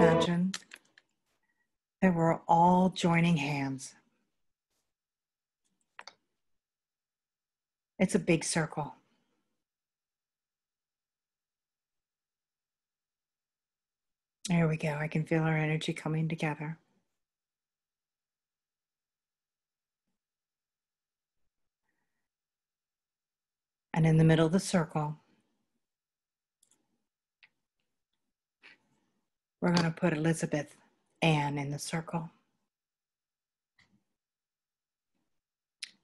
imagine that we're all joining hands. It's a big circle. There we go. I can feel our energy coming together. And in the middle of the circle, we're going to put Elizabeth Ann in the circle.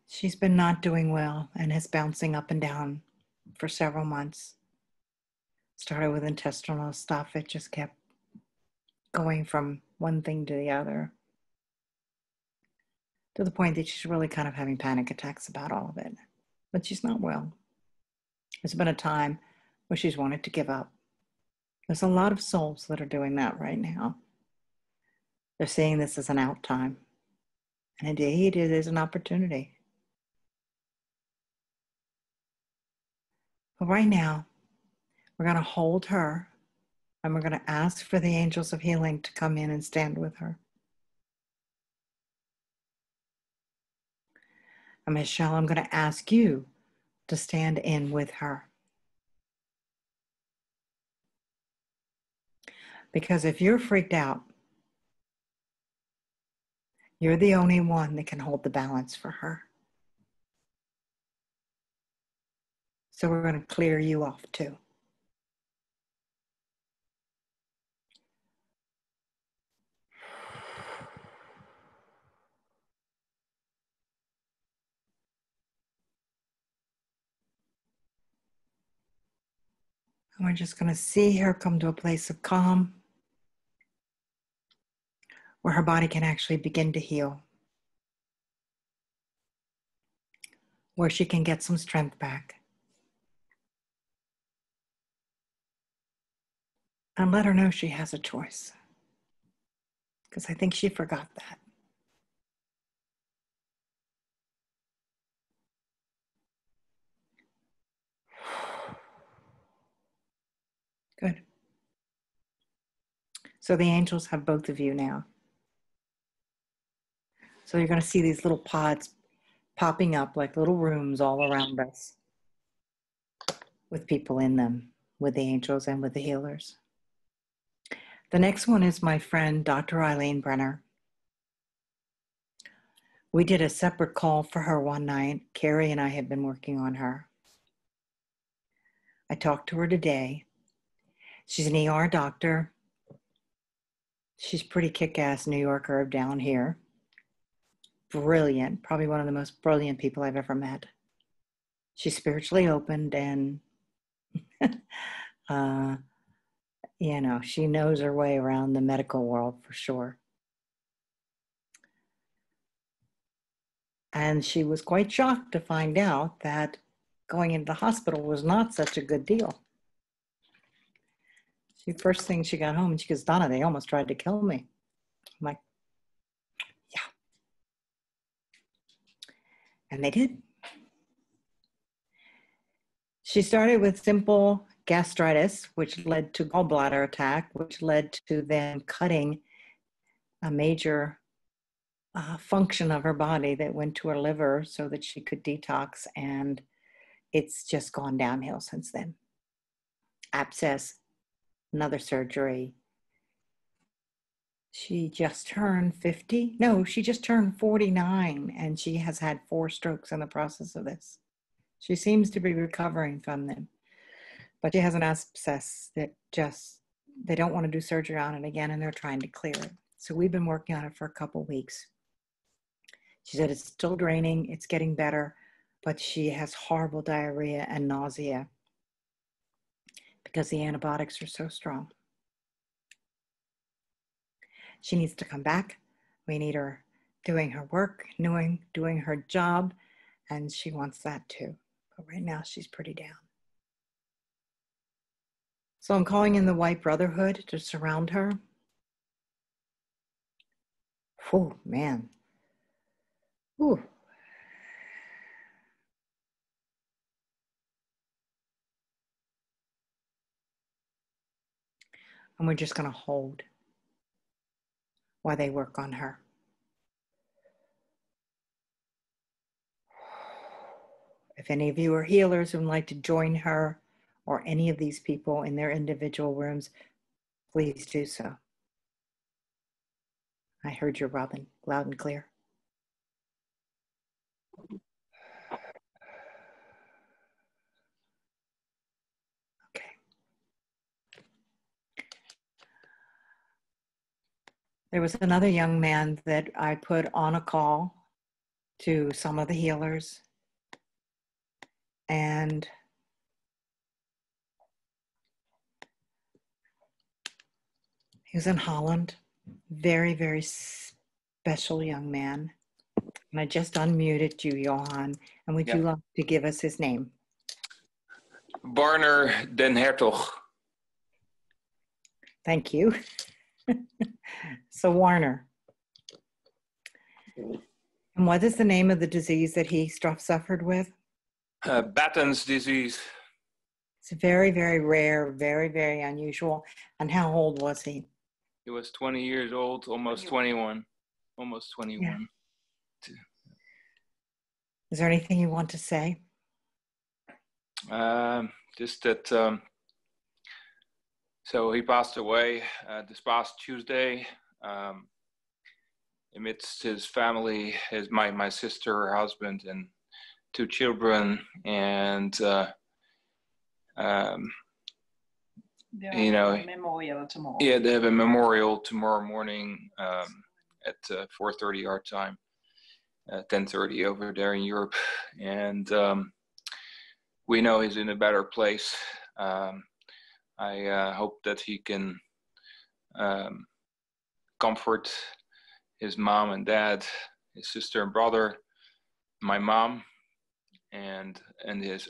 She's been not doing well and is bouncing up and down for several months. Started with intestinal stuff. It just kept going from one thing to the other, to the point that she's really kind of having panic attacks about all of it. But she's not well. There's been a time where she's wanted to give up. There's a lot of souls that are doing that right now. They're seeing this as an out time. And indeed, it is an opportunity. But right now, we're going to hold her and we're going to ask for the angels of healing to come in and stand with her. And Michelle, I'm going to ask you to stand in with her. Because if you're freaked out, you're the only one that can hold the balance for her. So we're going to clear you off too. And we're just going to see her come to a place of calm where her body can actually begin to heal, where she can get some strength back. And let her know she has a choice, because I think she forgot that. Good. So the angels have both of you now. So you're going to see these little pods popping up like little rooms all around us with people in them, with the angels and with the healers. The next one is my friend, Dr. Eileen Brenner. We did a separate call for her one night. Carrie and I have been working on her. I talked to her today. She's an ER doctor. She's pretty kick-ass New Yorker down here. Brilliant, probably one of the most brilliant people I've ever met. She's spiritually opened and, she knows her way around the medical world for sure. And she was quite shocked to find out that going into the hospital was not such a good deal. First thing she got home, and she goes, Donna, they almost tried to kill me. I'm like, yeah. And they did. She started with simple gastritis, which led to gallbladder attack, which led to them cutting a major function of her body that went to her liver so that she could detox. And it's just gone downhill since then. Abscess, another surgery. She just turned 50. No, she just turned 49, and she has had 4 strokes in the process of this. She seems to be recovering from them, but she has an abscess that they don't want to do surgery on it again, and they're trying to clear it. So we've been working on it for a couple weeks. She said it's still draining, it's getting better, but she has horrible diarrhea and nausea because the antibiotics are so strong. She needs to come back. We need her doing her work, doing her job, and she wants that too. But right now she's pretty down. So I'm calling in the White Brotherhood to surround her. Oh, man. Ooh. And we're just going to hold. while they work on her. If any of you are healers and would like to join her or any of these people in their individual rooms, please do so. I heard your Robin loud and clear. Okay. There was another young man that I put on a call to some of the healers, and he was in Holland. Very, very special young man. And I just unmuted you, Johan. And would you like to give us his name? Barner den Hertog. Thank you. So Warner. And what is the name of the disease that he suffered with? Batten's disease. It's very, very rare, very, very unusual. And how old was he? He was 20 years old, almost 21. Almost 21. Yeah. Is there anything you want to say? Just that, so he passed away this past Tuesday. Amidst his family, my sister, her husband, and 2 children, and you know, memorial tomorrow. Yeah, they have a memorial tomorrow morning at 4:30 our time, 10:30 over there in Europe, and we know he's in a better place. I hope that he can comfort his mom and dad, his sister and brother, my mom, and his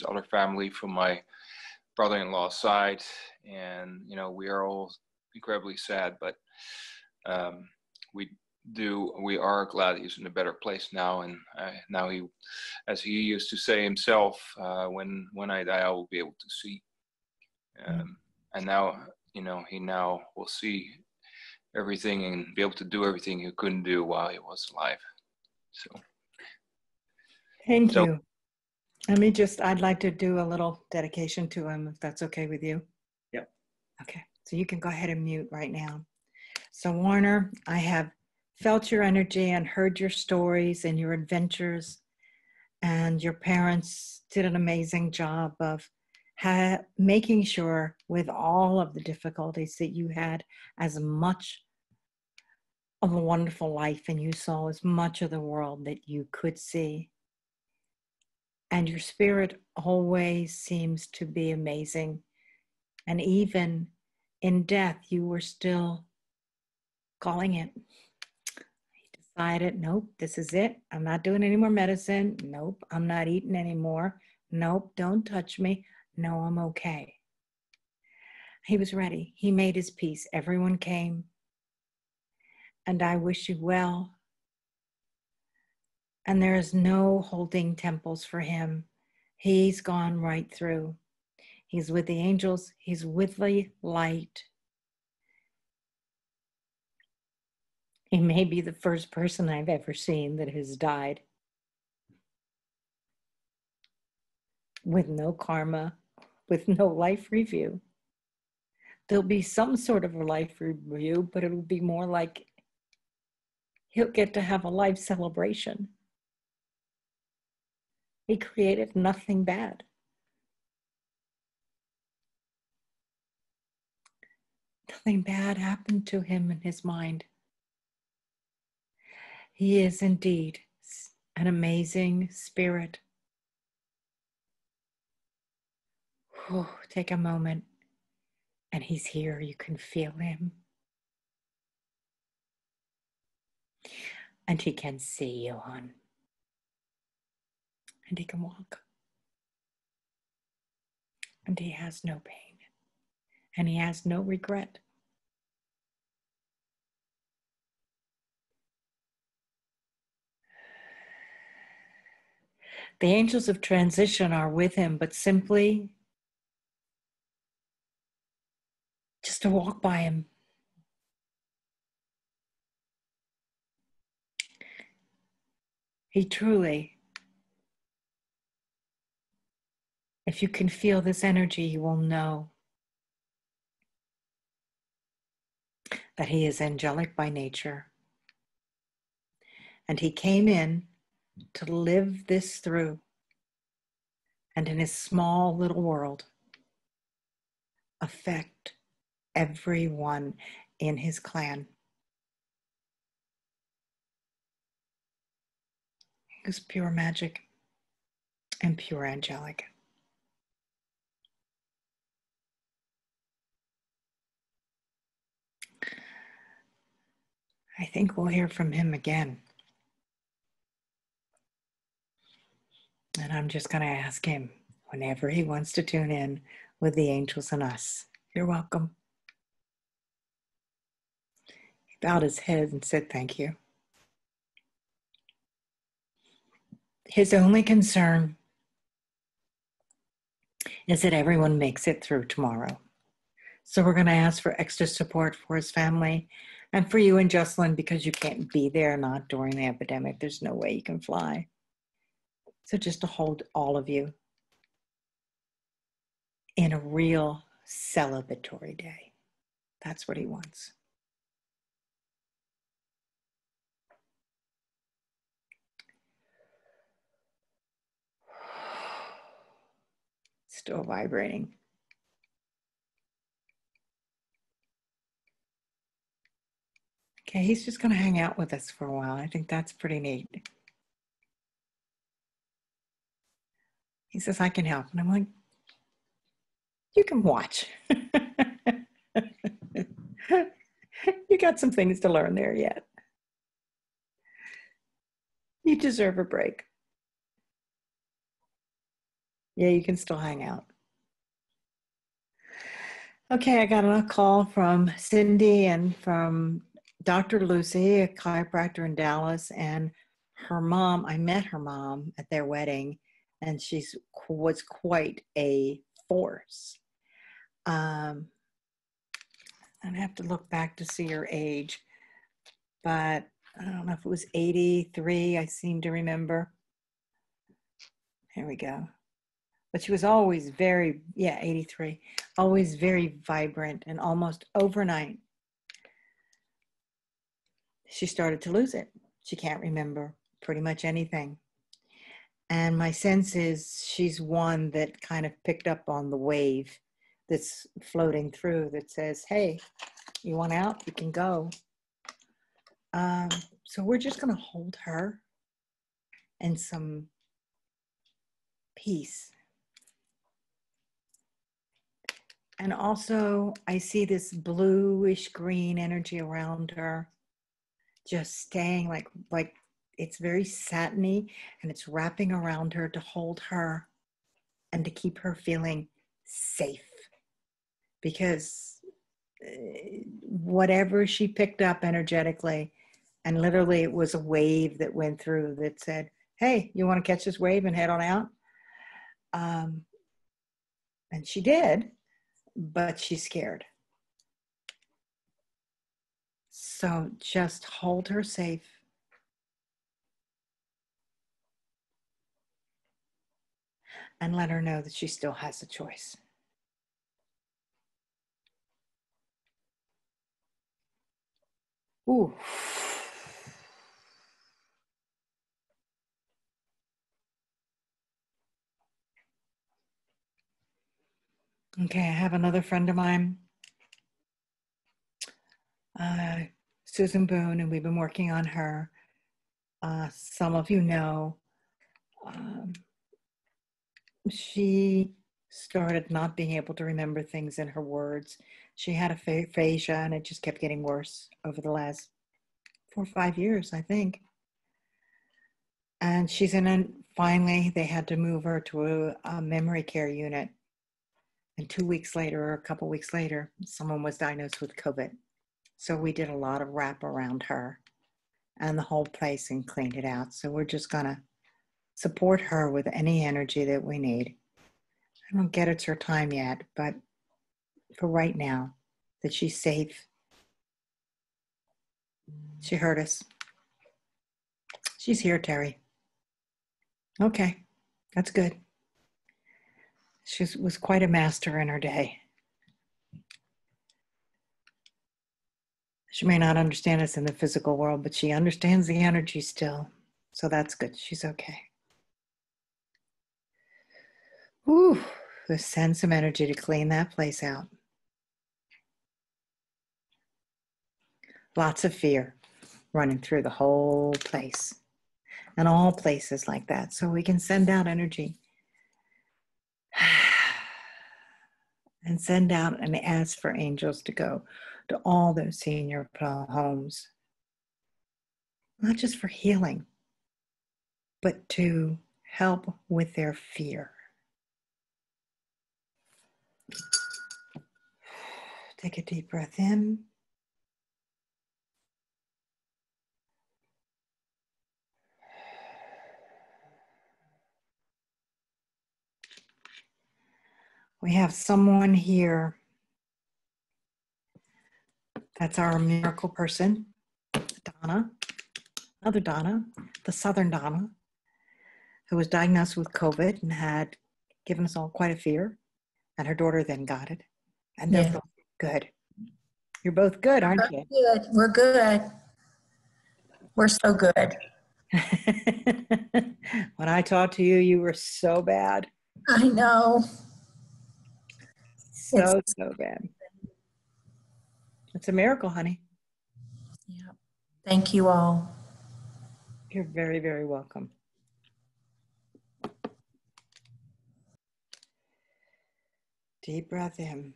other family from my brother-in-law's side. And you know, we are all incredibly sad, but we are glad he's in a better place now. And now he, as he used to say himself, when I die, I will be able to see. And now, you know, he now will see everything and be able to do everything he couldn't do while he was alive. So thank you. I'd like to do a little dedication to him, if that's okay with you. Yep. Okay, so you can go ahead and mute right now. So Warner, I have felt your energy and heard your stories and your adventures, and your parents did an amazing job of making sure, with all of the difficulties, that you had as much of a wonderful life and you saw as much of the world that you could see. And your spirit always seems to be amazing. And even in death, you were still calling it. You decided, nope, this is it. I'm not doing any more medicine. Nope, I'm not eating anymore. Nope, don't touch me. No, I'm okay. He was ready. He made his peace. Everyone came. And I wish you well. And there is no holding temples for him. He's gone right through. He's with the angels. He's with the light. He may be the first person I've ever seen that has died with no karma, with no life review. There'll be some sort of a life review, but it'll be more like he'll get to have a life celebration. He created nothing bad. Nothing bad happened to him in his mind. He is indeed an amazing spirit. Whew, take a moment, and he's here. You can feel him. And he can see you, hon. And he can walk. And he has no pain. And he has no regret. The angels of transition are with him, but simply just to walk by him. He truly, if you can feel this energy, you will know that he is angelic by nature. And he came in to live this through, and in his small little world, affect everyone in his clan. He was pure magic and pure angelic. I think we'll hear from him again. And I'm just going to ask him whenever he wants to tune in with the angels and us. You're welcome. He bowed his head and said thank you. His only concern is that everyone makes it through tomorrow. So we're going to ask for extra support for his family and for you and Jocelyn, because you can't be there, not during the epidemic. There's no way you can fly. So just to hold all of you in a real celebratory day. That's what he wants. Still vibrating. Okay, he's just going to hang out with us for a while. I think that's pretty neat. He says, I can help. And I'm like, you can watch. You got some things to learn there yet. You deserve a break. Yeah, you can still hang out. Okay, I got a call from Cindy and from Dr. Lucy, a chiropractor in Dallas, and her mom. I met her mom at their wedding, and she was quite a force. I'd have to look back to see her age, but I don't know if it was 83, I seem to remember. Here we go. But she was always very, 83, always very vibrant, and almost overnight, she started to lose it. She can't remember pretty much anything. And my sense is she's one that kind of picked up on the wave that's floating through that says, hey, you want out? You can go. So we're just going to hold her in some peace. And also, I see this bluish green energy around her, just staying like it's very satiny, and it's wrapping around her to hold her and to keep her feeling safe. Because whatever she picked up energetically, and literally it was a wave that went through that said, hey, you want to catch this wave and head on out? And she did, but she's scared. So just hold her safe. And let her know that she still has a choice. Ooh. Okay, I have another friend of mine, Susan Boone, and we've been working on her. Some of you know, she started not being able to remember things in her words. She had aphasia, and it just kept getting worse over the last 4 or 5 years, I think. And finally, they had to move her to a memory care unit. And 2 weeks later, or a couple weeks later, someone was diagnosed with COVID. So we did a lot of wrap around her and the whole place and cleaned it out. So we're just going to support her with any energy that we need. I don't get it's her time yet, but for right now, that she's safe. She heard us. She's here, Terry. Okay, that's good. She was quite a master in her day. She may not understand us in the physical world, but she understands the energy still. So that's good. She's okay. Ooh, let's send some energy to clean that place out. Lots of fear running through the whole place and all places like that. So we can send out energy and send out and ask for angels to go to all those senior homes, not just for healing, but to help with their fear. Take a deep breath in. We have someone here that's our miracle person, Donna, another Donna, the Southern Donna, who was diagnosed with COVID and had given us all quite a fear. And her daughter then got it. And they're both good. You're both good, aren't you? Good. We're good. We're so good. When I talked to you, you were so bad. I know. So bad. It's a miracle, honey. Yeah. Thank you all. You're very, very welcome. Deep breath in.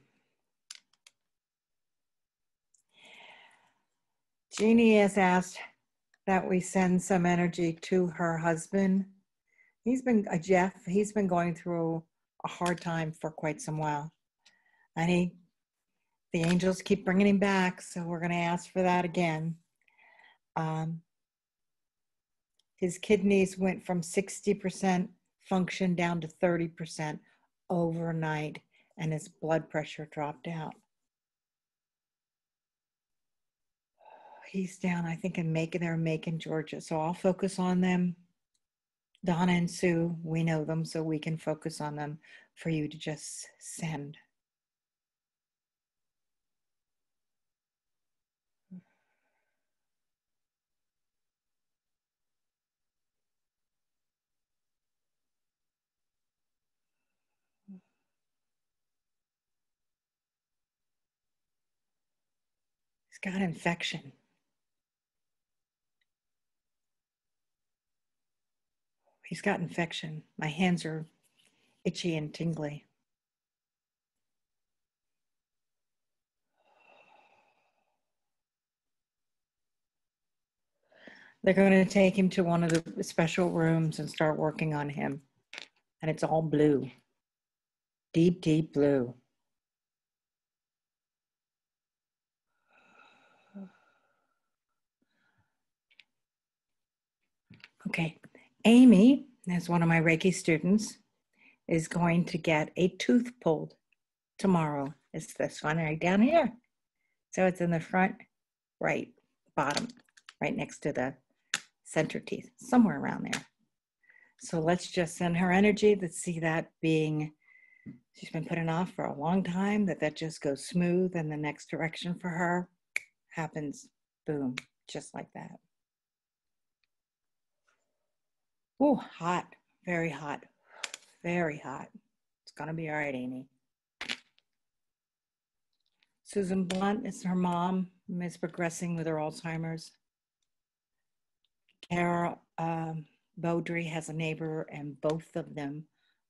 Jeannie has asked that we send some energy to her husband. Jeff, he's been going through a hard time for quite some while. And the angels keep bringing him back, so we're going to ask for that again. His kidneys went from 60% function down to 30% overnight, and his blood pressure dropped out. He's down, I think, they're in Macon, Georgia. So I'll focus on them. Donna and Sue, we know them, so we can focus on them for you to just send. He's got infection. He's got infection. My hands are itchy and tingly. They're going to take him to one of the special rooms and start working on him. And it's all blue. Deep, deep blue. Okay. Amy, as one of my Reiki students, is going to get a tooth pulled tomorrow. It's this one right down here. So it's in the front, right, bottom, right next to the center teeth, somewhere around there. So let's just send her energy. Let's see that being, she's been putting off for a long time, that just goes smooth and the next direction for her happens, boom, just like that. Oh, hot, very hot, very hot. It's gonna be all right, Amy. Susan Blunt is her mom, is progressing with her Alzheimer's. Carol Beaudry has a neighbor, and both of them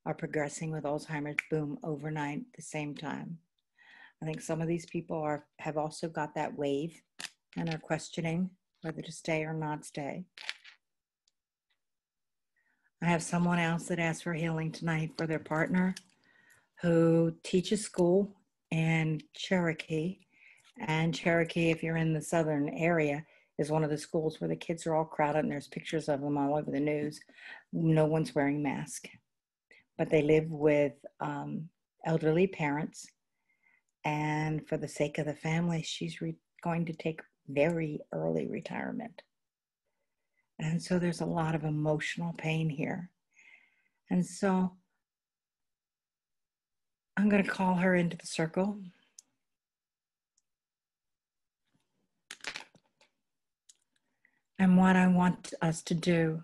are progressing with Alzheimer's, boom, overnight at the same time. I think some of these people have also got that wave and are questioning whether to stay or not stay. I have someone else that asked for healing tonight for their partner who teaches school in Cherokee. And Cherokee, if you're in the southern area, is one of the schools where the kids are all crowded and there's pictures of them all over the news. No one's wearing masks, but they live with elderly parents. And for the sake of the family, she's going to take very early retirement. And so there's a lot of emotional pain here. And so I'm going to call her into the circle. And what I want us to do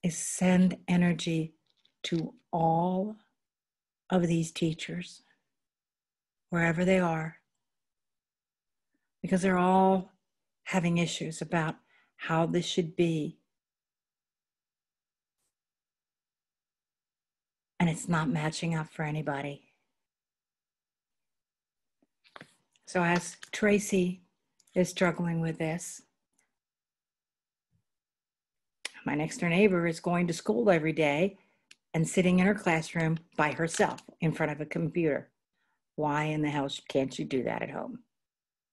is send energy to all of these teachers, wherever they are, because they're all having issues about how this should be. And it's not matching up for anybody. So as Tracy is struggling with this, my next door neighbor is going to school every day and sitting in her classroom by herself in front of a computer. Why in the hell can't you do that at home?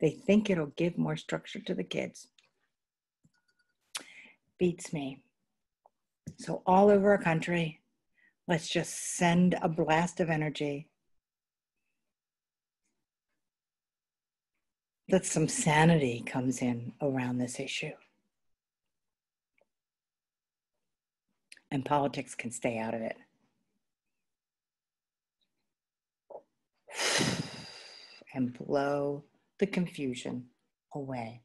They think it'll give more structure to the kids. Beats me. So all over our country, let's just send a blast of energy. That some sanity comes in around this issue. And politics can stay out of it. And blow the confusion away.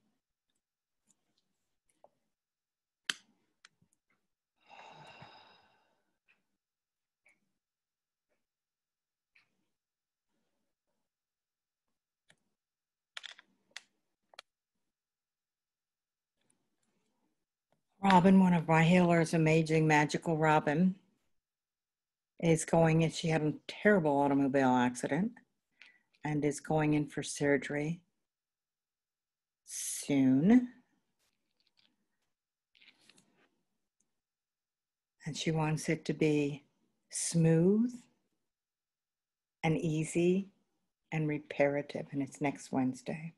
Robin, one of my healers, amazing, magical Robin, is going in. She had a terrible automobile accident and is going in for surgery soon. And she wants it to be smooth and easy and reparative, and it's next Wednesday.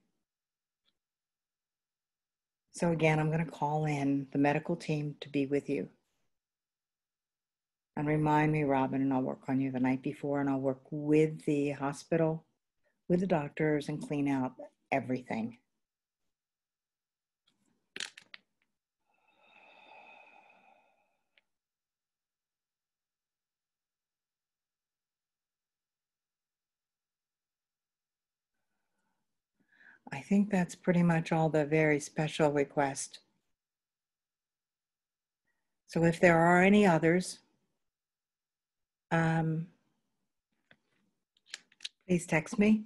So again, I'm going to call in the medical team to be with you. And remind me, Robin, and I'll work on you the night before, and I'll work with the hospital, with the doctors, and clean out everything. I think that's pretty much all the very special requests. So if there are any others, please text me.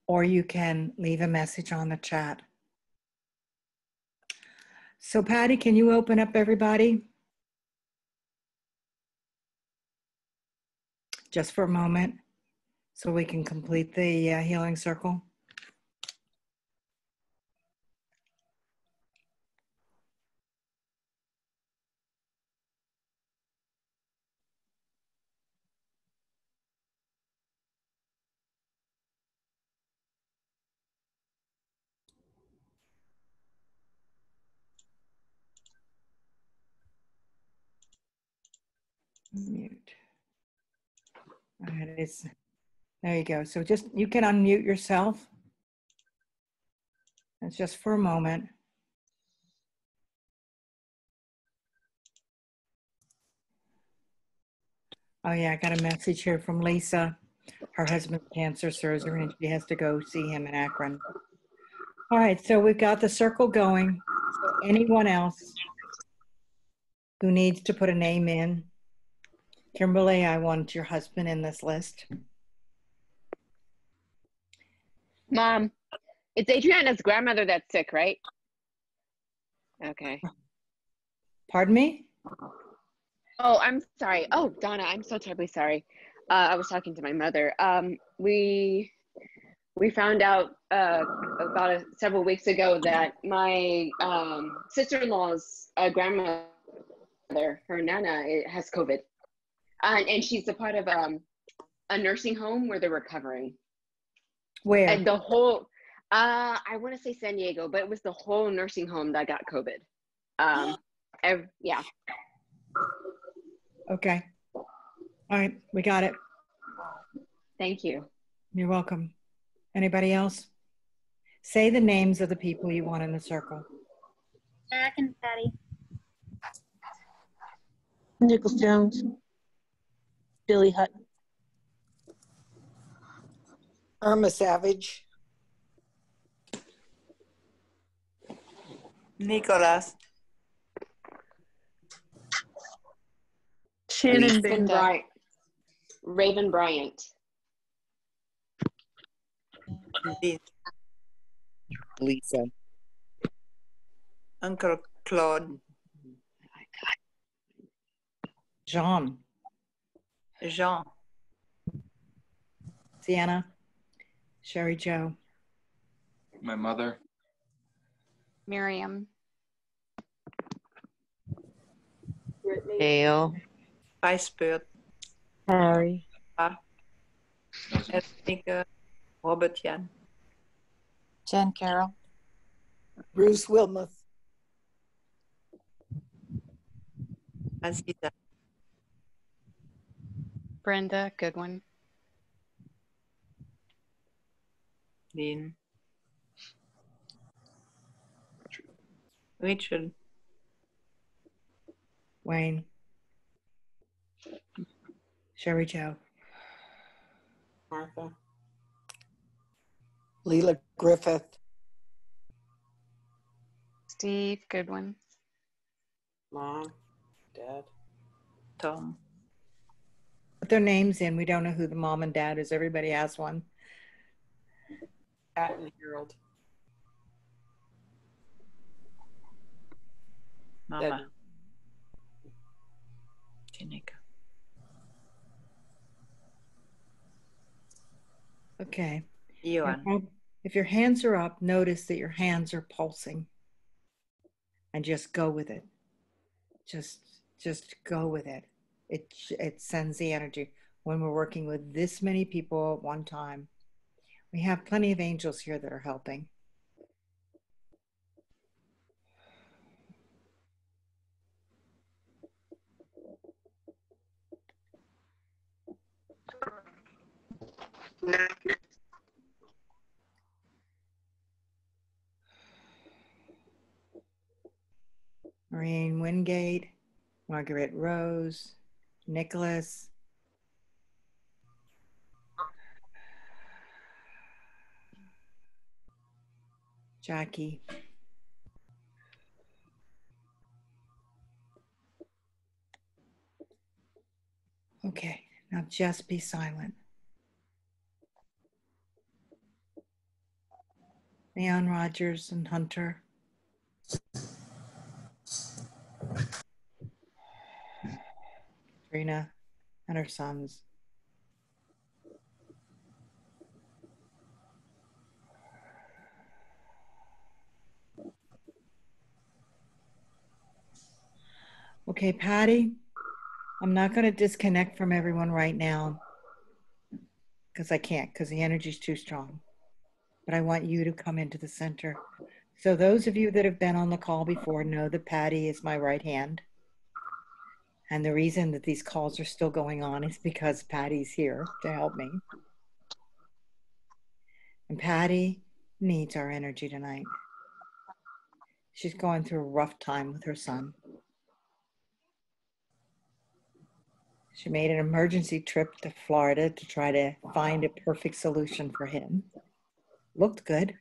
Or you can leave a message on the chat. So Patty, can you open up everybody? Just for a moment, so we can complete the healing circle. Mute. All right, there you go. So just, you can unmute yourself. It's just for a moment. Oh yeah, I got a message here from Lisa. Her husband's cancer surgery and she has to go see him in Akron. All right, so we've got the circle going. So anyone else who needs to put a name in? Kimberly, I want your husband in this list. Mom, it's Adriana's grandmother that's sick, right? Okay. Pardon me? Oh, I'm sorry. Oh, Donna, I'm so terribly sorry. I was talking to my mother. We found out about several weeks ago that my sister-in-law's grandmother, her Nana, has COVID. And she's a part of a nursing home where they're recovering. Where? And the whole, I want to say San Diego, but it was the whole nursing home that got COVID. Yeah. Okay. All right, we got it. Thank you. You're welcome. Anybody else? Say the names of the people you want in the circle. Jack and Patty. Nichols Jones. Billy Hutton. Irma Savage. Nicholas. Shannon Benda. Raven Bryant. Lisa. Uncle Claude. Jean. Jean. Sienna. Sherry Joe. My mother. Miriam. Dale. Gijsbert. Harry. Edmika. Robert Jan. Jen Carroll. Bruce Wilmuth. Aziza. Brenda Goodwin. Dean. Rachel. Wayne. Sherry Joe. Martha. Leela Griffith. Steve Goodwin. Mom. Dad. Tom. Put their names in. We don't know who the mom and dad is. Everybody has one. Pat and Harold. Mama. Janika. Okay. Johan. If your hands are up, notice that your hands are pulsing. And just go with it. Just go with it. It sends the energy. When we're working with this many people at one time, we have plenty of angels here that are helping. Maureen Wingate, Margaret Rose, Nicholas, Jackie, okay, now just be silent. Leon Rogers and Hunter. Katrina and her sons. Okay, Patty, I'm not going to disconnect from everyone right now because I can't, because the energy's too strong. But I want you to come into the center. So those of you that have been on the call before know that Patty is my right hand. And the reason that these calls are still going on is because Patty's here to help me. And Patty needs our energy tonight. She's going through a rough time with her son. She made an emergency trip to Florida to try to find a perfect solution for him. Looked good.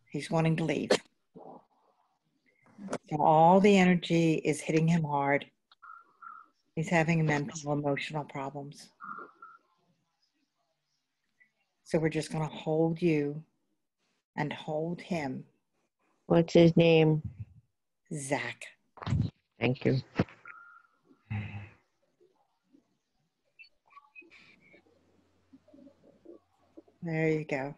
He's wanting to leave. So all the energy is hitting him hard. He's having mental, emotional problems. So we're just going to hold you and hold him. What's his name? Zach. Thank you. There you go.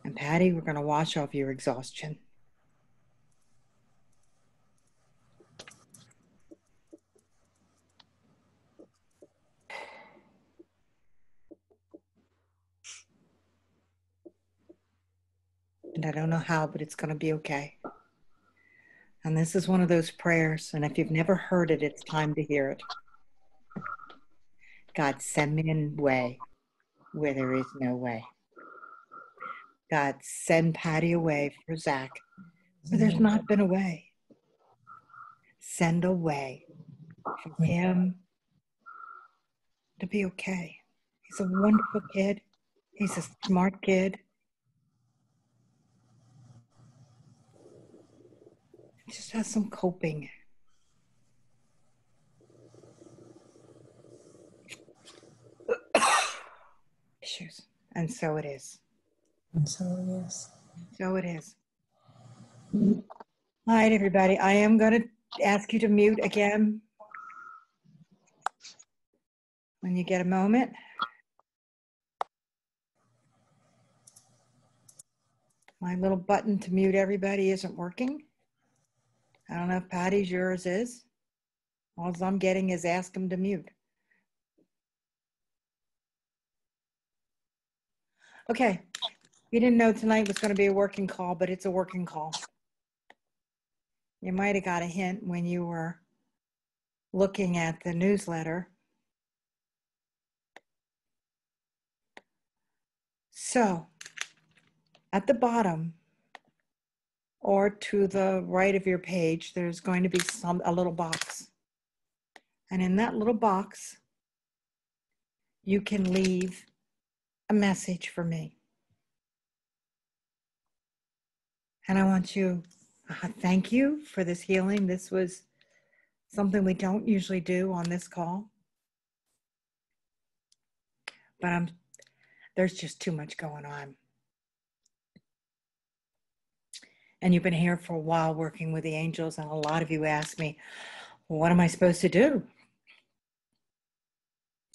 And Patty, we're going to wash off your exhaustion. And I don't know how, but it's going to be okay. And this is one of those prayers. And if you've never heard it, it's time to hear it. God, send me a way where there is no way. God, send Patty away for Zach But there's not been a way. Send a way for him to be okay. He's a wonderful kid. He's a smart kid. He just has some coping issues. And so it is. And so it is. So it is. All right, everybody. I am going to ask you to mute again when you get a moment. My little button to mute everybody isn't working. I don't know if Patty's yours is. All I'm getting is ask them to mute. Okay. You didn't know tonight was going to be a working call, but it's a working call. You might have got a hint when you were looking at the newsletter. So, at the bottom or to the right of your page, there's going to be a little box. And in that little box, you can leave a message for me. And I want you, thank you for this healing. This was something we don't usually do on this call. But there's just too much going on. And you've been here for a while working with the angels, and a lot of you ask me, well, what am I supposed to do?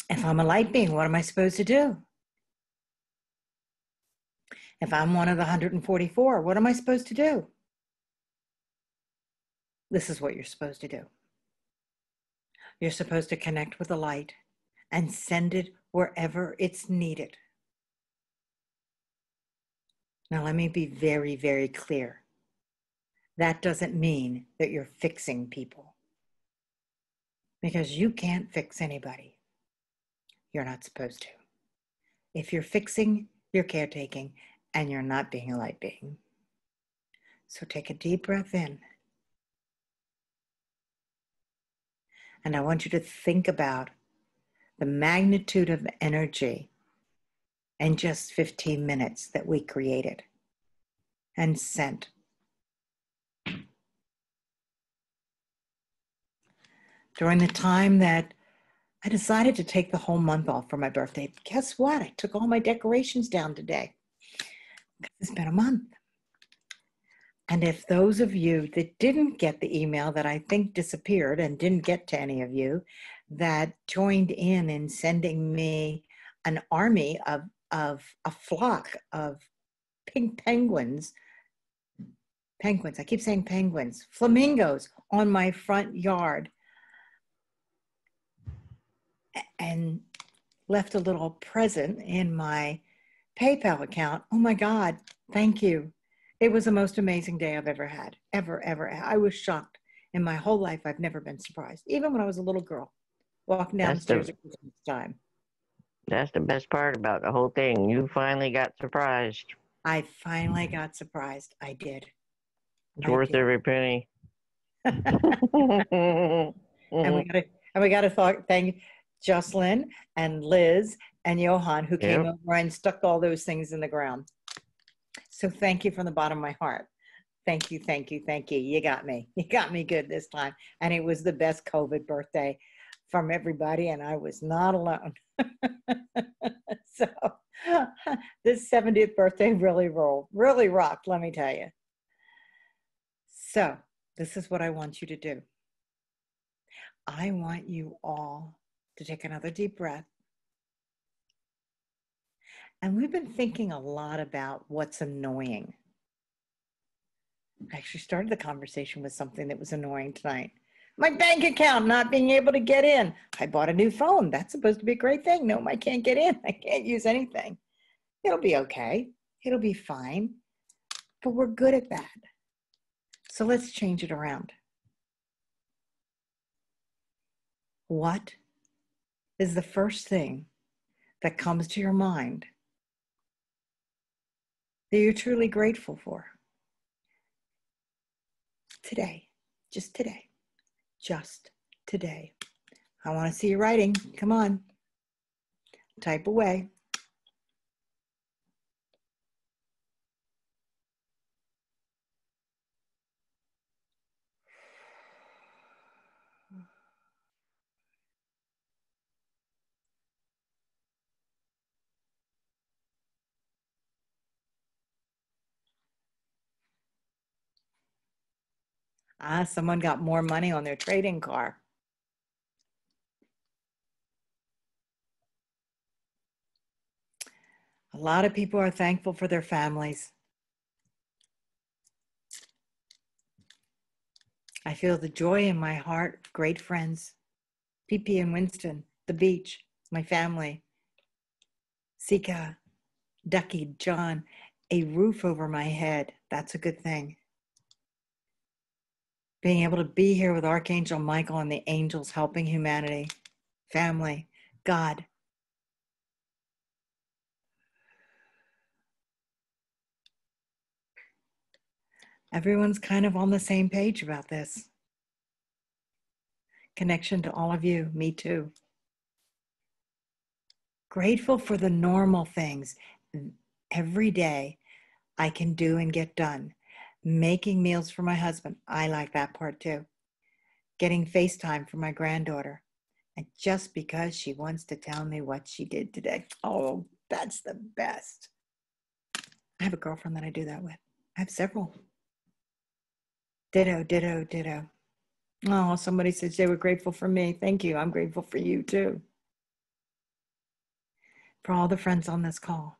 If I'm a light being, what am I supposed to do? If I'm one of the 144, what am I supposed to do? This is what you're supposed to do. You're supposed to connect with the light and send it wherever it's needed. Now, let me be very, very clear. That doesn't mean that you're fixing people, because you can't fix anybody. You're not supposed to. If you're fixing, you're caretaking, and you're not being a light being. So take a deep breath in. And I want you to think about the magnitude of energy in just 15 minutes that we created and sent. During the time that I decided to take the whole month off for my birthday, guess what? I took all my decorations down today. It's been a month. And if those of you that didn't get the email that I think disappeared and didn't get to any of you, that joined in sending me an army of a flock of pink penguins, I keep saying penguins, flamingos on my front yard, and left a little present in my PayPal account. Oh my God, thank you. It was the most amazing day I've ever had, ever. I was shocked. In my whole life, I've never been surprised. Even when I was a little girl, walking down the stairs at Christmas time. That's the best part about the whole thing. You finally got surprised. I finally got surprised. I did. It's worth every penny. And we got to thank Jocelyn and Liz and Johan, who came over and stuck all those things in the ground. So thank you from the bottom of my heart. Thank you. You got me. You got me good this time. And it was the best COVID birthday from everybody, and I was not alone. So this 70th birthday really rocked, let me tell you. So this is what I want you to do. I want you all to take another deep breath. And we've been thinking a lot about what's annoying. I actually started the conversation with something that was annoying tonight. My bank account not being able to get in. I bought a new phone. That's supposed to be a great thing. No, I can't get in. I can't use anything. It'll be okay. It'll be fine. But we're good at that. So let's change it around. What is the first thing that comes to your mind that you're truly grateful for? today, just today, just today. I want to see you writing. Come on. Type away. Someone got more money on their trading car. A lot of people are thankful for their families. I feel the joy in my heart of great friends. Pee and Winston, the beach, my family. Sika, Ducky, John, a roof over my head. That's a good thing. Being able to be here with Archangel Michael and the angels helping humanity. Family, God. Everyone's kind of on the same page about this. Connection to all of you, me too. Grateful for the normal things every day I can do and get done. Making meals for my husband, I like that part too. Getting FaceTime for my granddaughter. And just because she wants to tell me what she did today. Oh, that's the best. I have a girlfriend that I do that with. I have several. Ditto, ditto, ditto. Oh, somebody said they were grateful for me. Thank you. I'm grateful for you too. For all the friends on this call.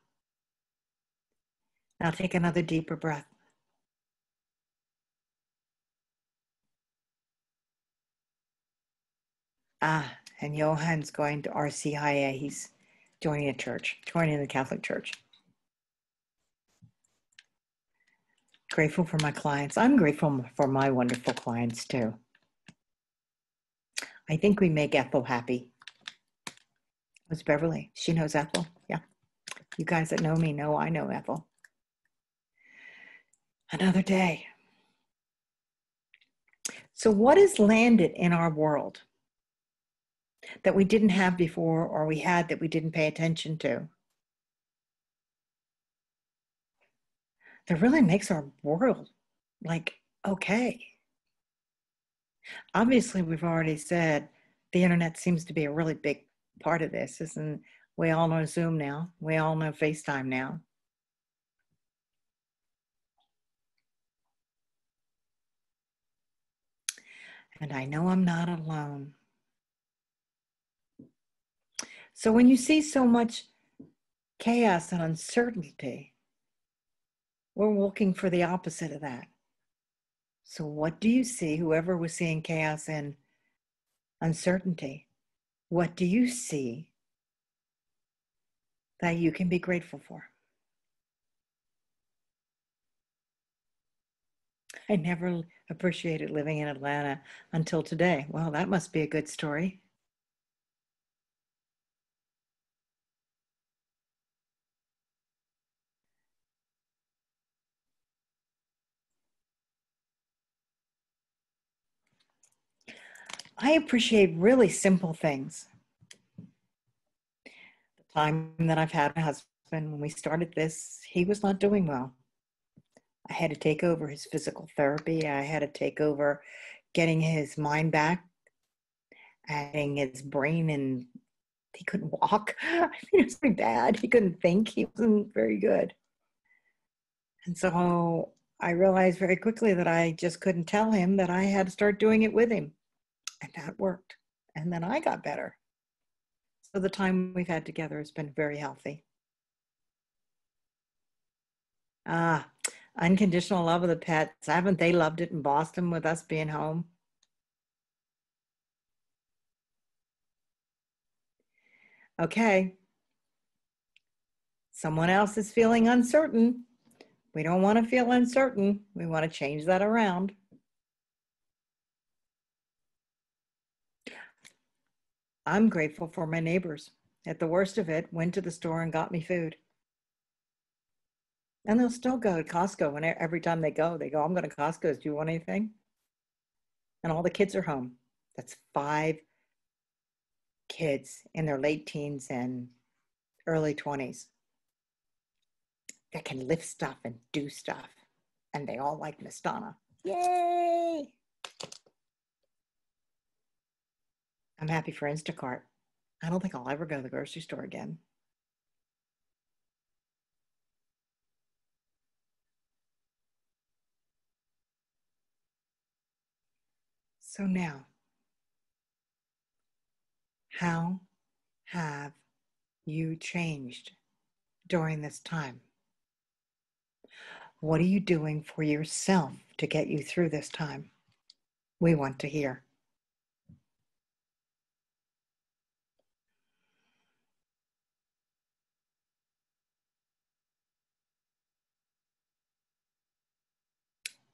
Now take another deeper breath. And Johan's going to RCIA. He's joining a church, joining the Catholic Church. Grateful for my clients. I'm grateful for my wonderful clients too. I think we make Ethel happy. It's Beverly. She knows Ethel. Yeah. You guys that know me know I know Ethel. Another day. So what has landed in our world that we didn't have before, or we had that we didn't pay attention to? That really makes our world like, okay. Obviously, we've already said the internet seems to be a really big part of this, isn't? We all know Zoom now. We all know FaceTime now. And I know I'm not alone. So when you see so much chaos and uncertainty, we're looking for the opposite of that. So what do you see, whoever was seeing chaos and uncertainty, what do you see that you can be grateful for? I never appreciated living in Atlanta until today. Well, that must be a good story. I appreciate really simple things. The time that I've had my husband, when we started this, he was not doing well. I had to take over his physical therapy. I had to take over getting his mind back, adding his brain, and he couldn't walk. I mean, it was pretty bad. He couldn't think. He wasn't very good. And so I realized very quickly that I just couldn't tell him that I had to start doing it with him. And that worked. And then I got better. So the time we've had together has been very healthy. Unconditional love of the pets. Haven't they loved it in Boston with us being home? Okay. Someone else is feeling uncertain. We don't want to feel uncertain. We want to change that around. I'm grateful for my neighbors. At the worst of it, went to the store and got me food. And they'll still go to Costco. And every time they go, I'm going to Costco's. Do you want anything? and all the kids are home. That's 5 kids in their late teens and early 20s that can lift stuff and do stuff. And they all like Miss Donna. Yay! I'm happy for Instacart. I don't think I'll ever go to the grocery store again. So now, how have you changed during this time? What are you doing for yourself to get you through this time? We want to hear.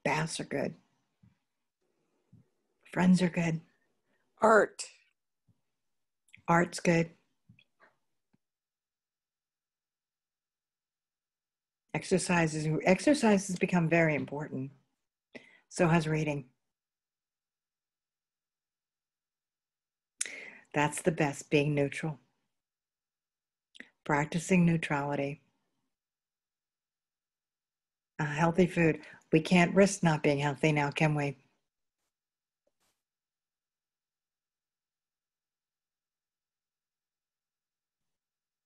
Baths are good. Friends are good. Art. Art's good. Exercise has become very important. So has reading. That's the best, being neutral. Practicing neutrality. Healthy food. We can't risk not being healthy now, can we?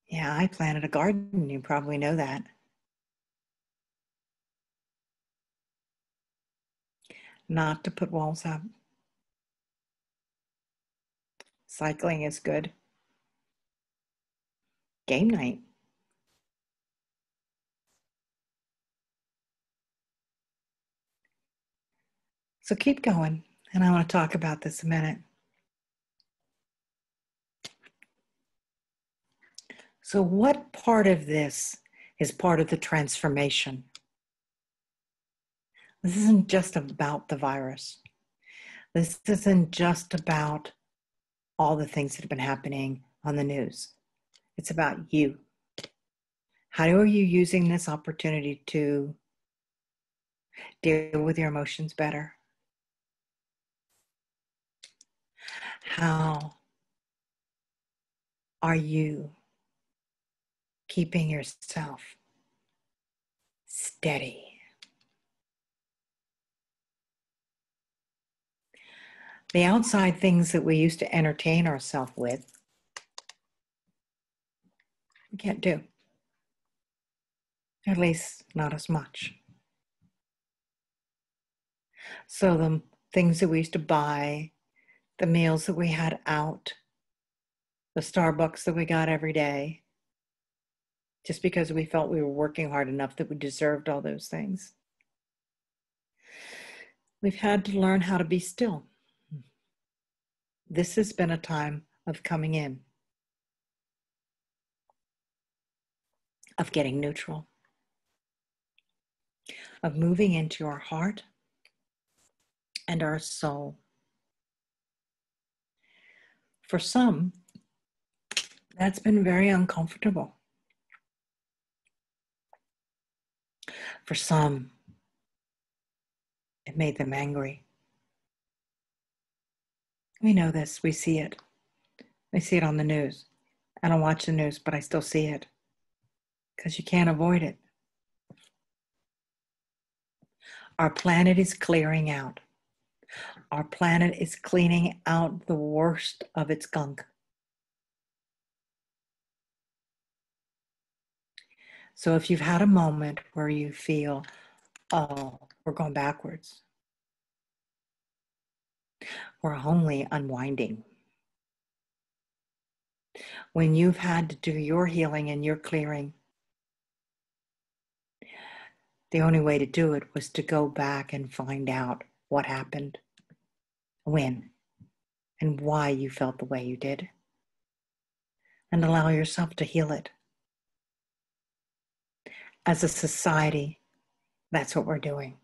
Yeah, I planted a garden. You probably know that. Not to put walls up. Cycling is good. Game night. So keep going, and I want to talk about this a minute. So what part of this is part of the transformation? This isn't just about the virus. This isn't just about all the things that have been happening on the news. It's about you. How are you using this opportunity to deal with your emotions better? How are you keeping yourself steady? The outside things that we used to entertain ourselves with, we can't do. At least not as much. So the things that we used to buy, the meals that we had out, the Starbucks that we got every day, just because we felt we were working hard enough that we deserved all those things. We've had to learn how to be still. This has been a time of coming in, of getting neutral, of moving into our heart and our soul. For some, that's been very uncomfortable. For some, it made them angry. We know this, we see it. We see it on the news. I don't watch the news, but I still see it because you can't avoid it. Our planet is clearing out. Our planet is cleaning out the worst of its gunk. So if you've had a moment where you feel, oh, we're going backwards, we're only unwinding. When you've had to do your healing and your clearing, the only way to do it was to go back and find out what happened, when, and why you felt the way you did, and allow yourself to heal it. As a society, that's what we're doing.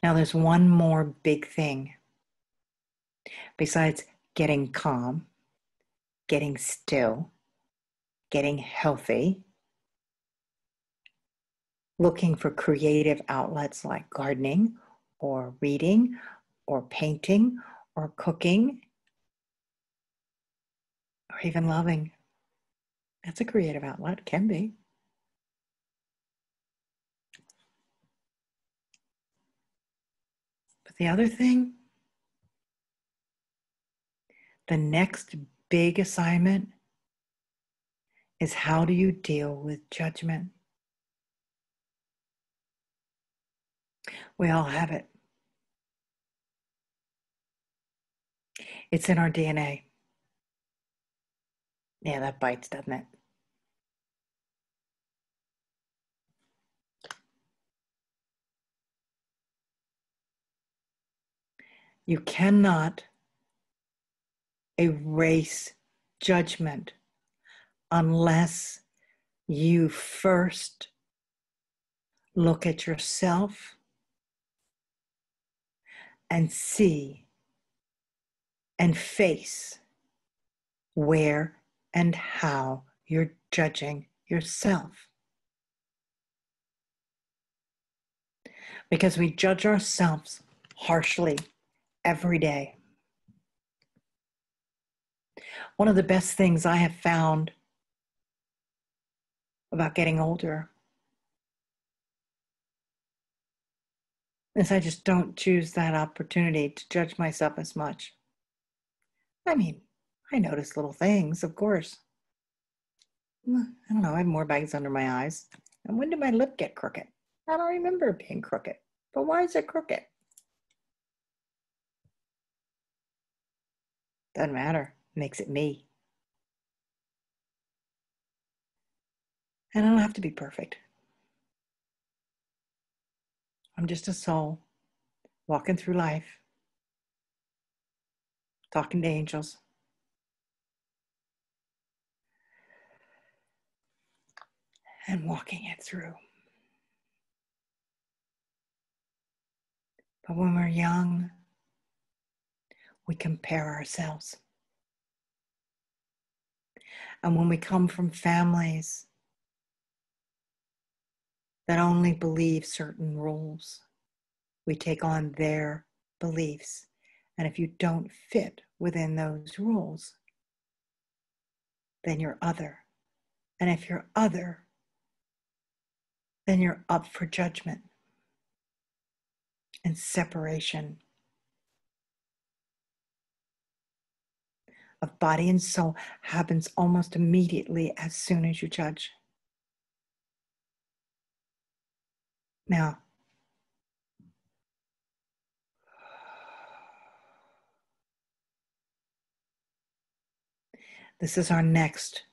Now, there's one more big thing. Besides getting calm, getting still, getting healthy, looking for creative outlets like gardening or reading or painting or cooking or even loving. That's a creative outlet, can be. But the other thing, the next big assignment is how do you deal with judgment? We all have it. It's in our DNA. Yeah, that bites, doesn't it? You cannot erase judgment unless you first look at yourself and see and face where and how you're judging yourself. Because we judge ourselves harshly every day. One of the best things I have found about getting older is I just don't choose that opportunity to judge myself as much. I mean, I notice little things, of course. I don't know, I have more bags under my eyes. And when did my lip get crooked? I don't remember it being crooked. But why is it crooked? Doesn't matter. Makes it me. And I don't have to be perfect. I'm just a soul walking through life, talking to angels. And walking it through. But when we're young, we compare ourselves. And when we come from families that only believe certain rules, we take on their beliefs. And if you don't fit within those rules, then you're other. And if you're other, then you're up for judgment and separation of body and soul happens almost immediately as soon as you judge. Now, this is our next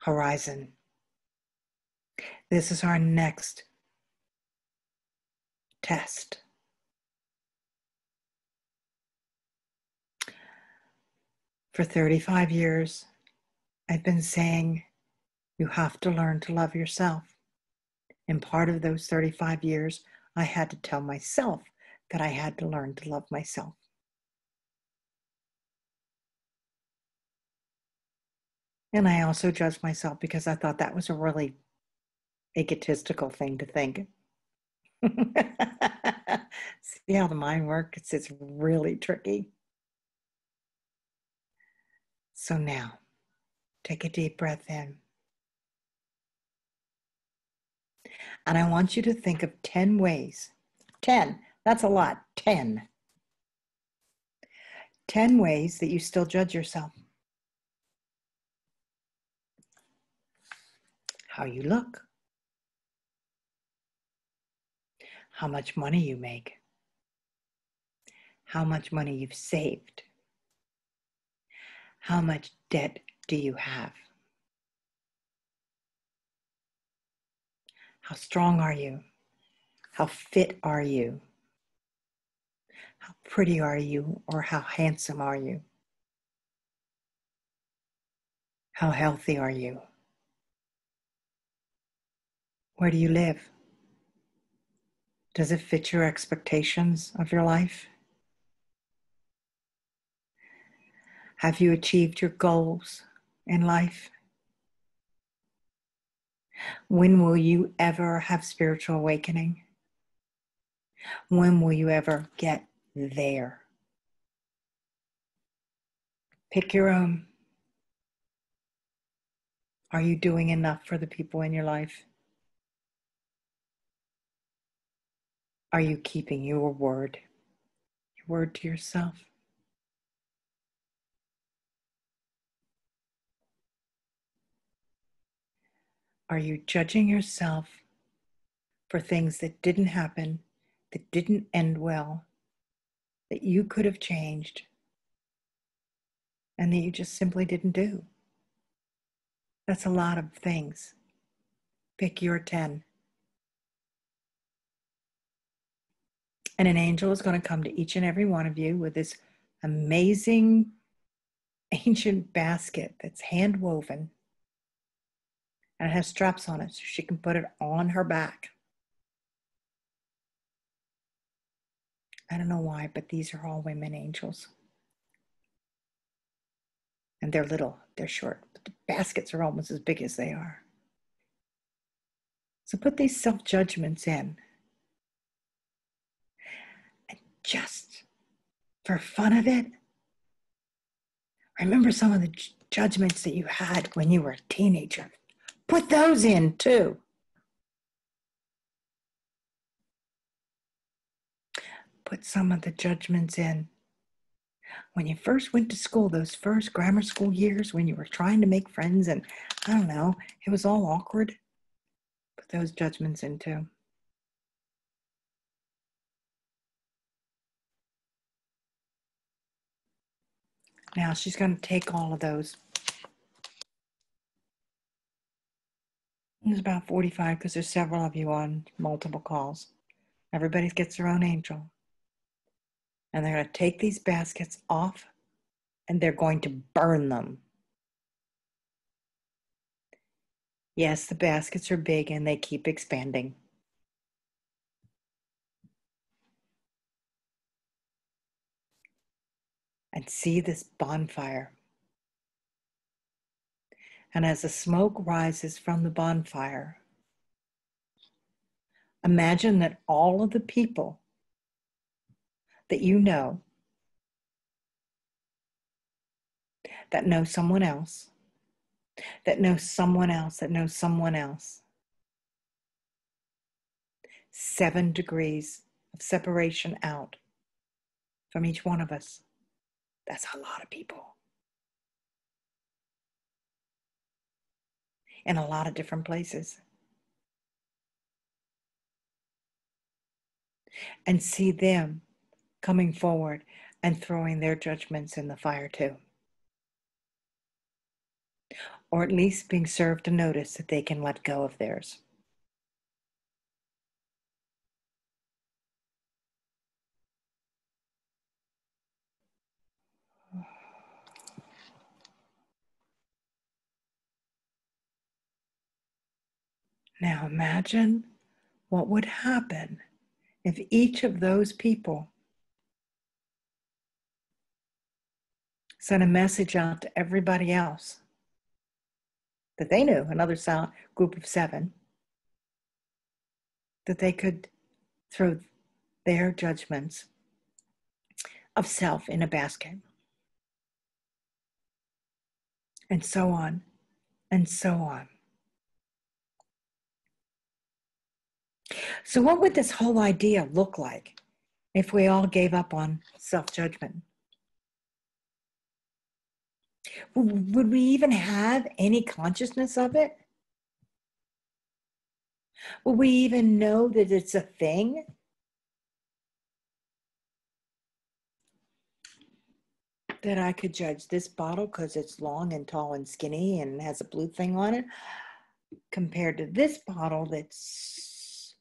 horizon. This is our next test. For 35 years, I've been saying you have to learn to love yourself. And part of those 35 years, I had to tell myself that I had to learn to love myself. And I also judged myself because I thought that was a really egotistical thing to think. See how the mind works? It's really tricky. So now, take a deep breath in. And I want you to think of 10 ways. 10, that's a lot, 10. 10 ways that you still judge yourself. How you look. How much money you make. How much money you've saved. How much debt do you have? How strong are you? How fit are you? How pretty are you, or how handsome are you? How healthy are you? Where do you live? Does it fit your expectations of your life? Have you achieved your goals in life? When will you ever have spiritual awakening? When will you ever get there? Pick your own. Are you doing enough for the people in your life? Are you keeping your word to yourself? Are you judging yourself for things that didn't happen, that didn't end well, that you could have changed, and that you just simply didn't do? That's a lot of things. Pick your 10. And an angel is going to come to each and every one of you with this amazing ancient basket that's hand woven. And it has straps on it so she can put it on her back. I don't know why, but these are all women angels. And they're little, they're short, but the baskets are almost as big as they are. So put these self-judgments in. And just for fun of it, remember some of the judgments that you had when you were a teenager. Put those in too. Put some of the judgments in. When you first went to school, those first grammar school years when you were trying to make friends and, I don't know, it was all awkward. Put those judgments in too. Now she's going to take all of those. There's about 45 because there's several of you on multiple calls. Everybody gets their own angel. And they're going to take these baskets off and they're going to burn them. Yes, the baskets are big and they keep expanding. And see this bonfire. And as the smoke rises from the bonfire, imagine that all of the people that you know, that know someone else, that knows someone else, that knows someone else, 7 degrees of separation out from each one of us. That's a lot of people. In a lot of different places. And see them coming forward and throwing their judgments in the fire too. Or at least being served a notice that they can let go of theirs. Now imagine what would happen if each of those people sent a message out to everybody else that they knew, another group of 7, that they could throw their judgments of self in a basket. And so on, and so on. So what would this whole idea look like if we all gave up on self-judgment? Would we even have any consciousness of it? Would we even know that it's a thing? That I could judge this bottle because it's long and tall and skinny and has a blue thing on it compared to this bottle that's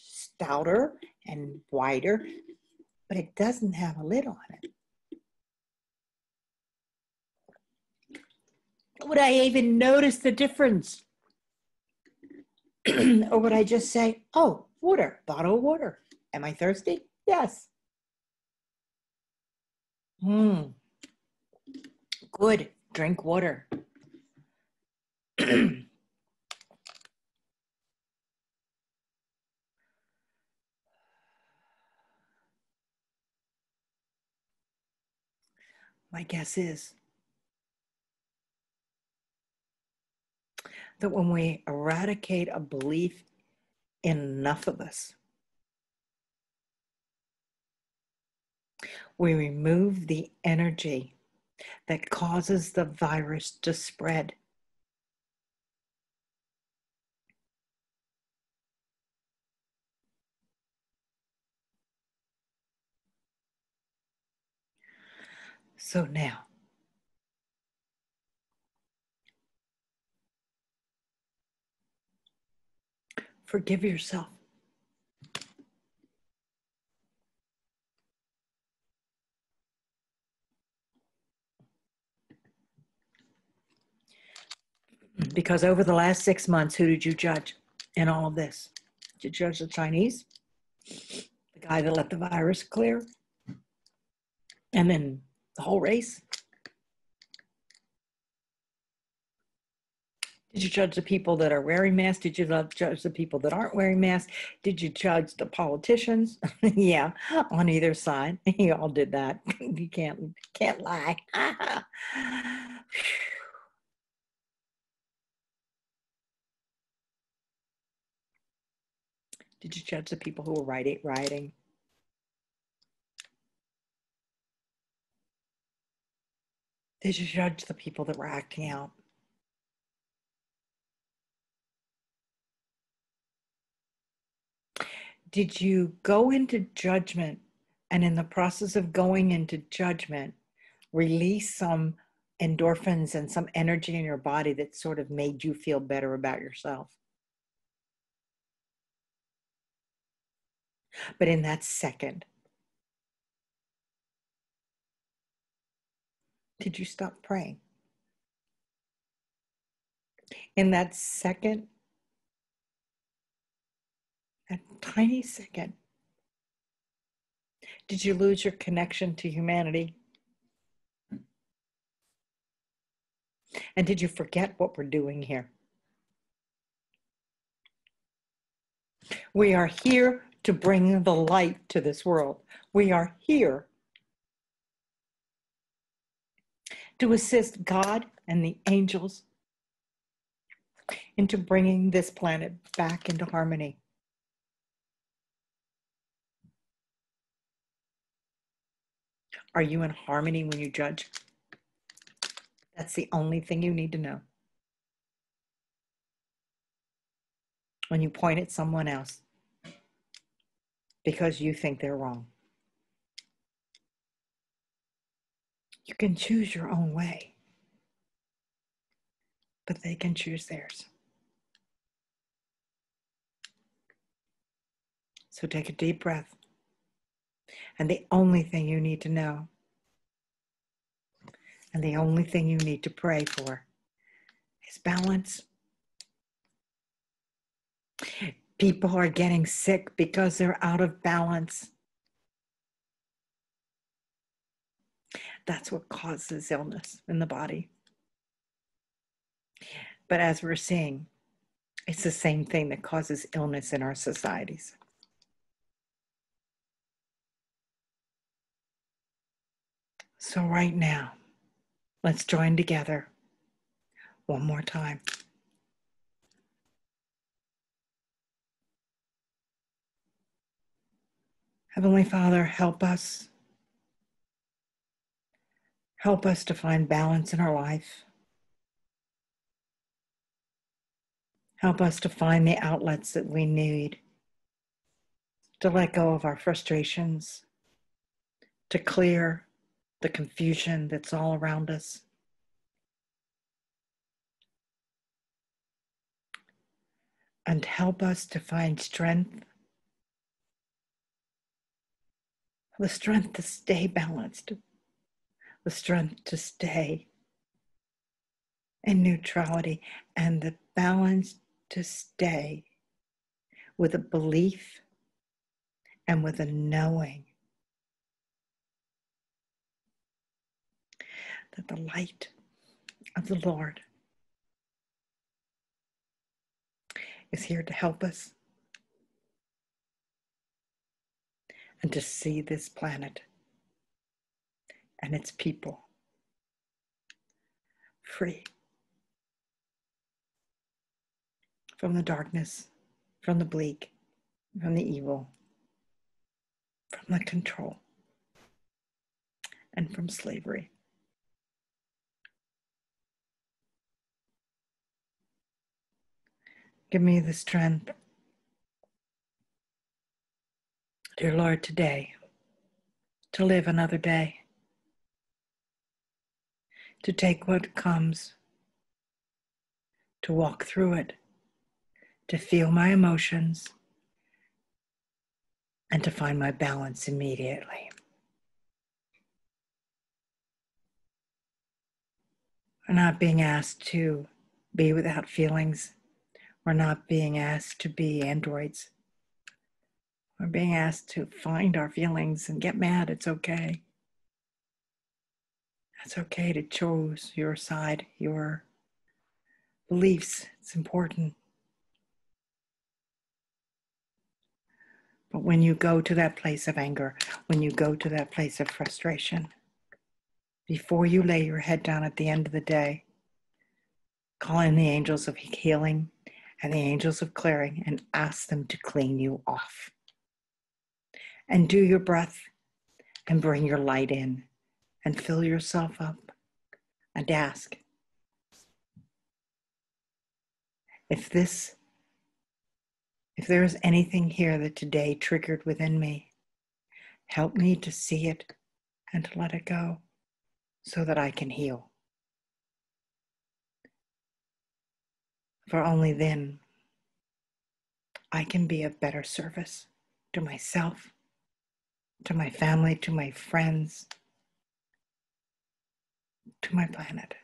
stouter and wider, but it doesn't have a lid on it. Would I even notice the difference? Or would I just say, oh, water, bottle of water. Am I thirsty? Yes. Good, drink water. My guess is that when we eradicate a belief in enough of us, we remove the energy that causes the virus to spread. So now, forgive yourself. Because over the last 6 months, who did you judge in all of this? Did you judge the Chinese? The guy that let the virus clear? And then the whole race? Did you judge the people that are wearing masks? Did you judge the people that aren't wearing masks? Did you judge the politicians? Yeah, on either side. You all did that. You can't lie. Did you judge the people who were rioting? Did you judge the people that were acting out? Did you go into judgment, and in the process of going into judgment, release some endorphins and some energy in your body that sort of made you feel better about yourself? But in that second, did you stop praying? In that second, that tiny second, did you lose your connection to humanity? And did you forget what we're doing here? We are here to bring the light to this world. We are here to assist God and the angels into bringing this planet back into harmony. Are you in harmony when you judge? That's the only thing you need to know. When you point at someone else because you think they're wrong. You can choose your own way, but they can choose theirs. So take a deep breath. And the only thing you need to know, and the only thing you need to pray for, is balance. People are getting sick because they're out of balance. That's what causes illness in the body. But as we're seeing, it's the same thing that causes illness in our societies. So right now, let's join together one more time. Heavenly Father, help us. Help us to find balance in our life. Help us to find the outlets that we need to let go of our frustrations, to clear the confusion that's all around us. And help us to find strength, the strength to stay balanced, the strength to stay in neutrality, and the balance to stay with a belief and with a knowing that the light of the Lord is here to help us and to see this planet and its people free from the darkness, from the bleak, from the evil, from the control, and from slavery. Give me the strength, dear Lord, today to live another day, to take what comes, to walk through it, to feel my emotions, and to find my balance immediately. We're not being asked to be without feelings. We're not being asked to be androids. We're being asked to find our feelings and get mad. It's okay. It's okay to choose your side, your beliefs. It's important. But when you go to that place of anger, when you go to that place of frustration, before you lay your head down at the end of the day, call in the angels of healing and the angels of clearing and ask them to clean you off. And do your breath and bring your light in and fill yourself up and ask, if there is anything here that today triggered within me, help me to see it and to let it go so that I can heal. For only then I can be of better service to myself, to my family, to my friends, to my planet.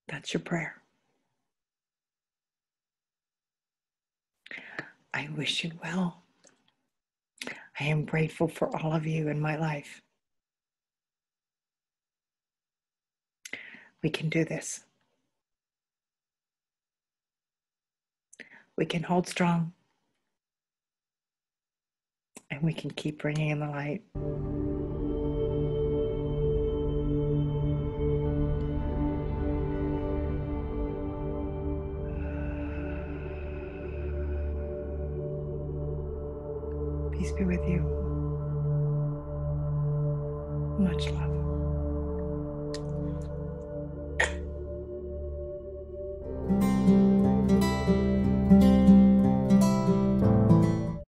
That's your prayer. I wish you well. I am grateful for all of you in my life. We can do this. We can hold strong, and we can keep bringing in the light. Peace be with you. Much love.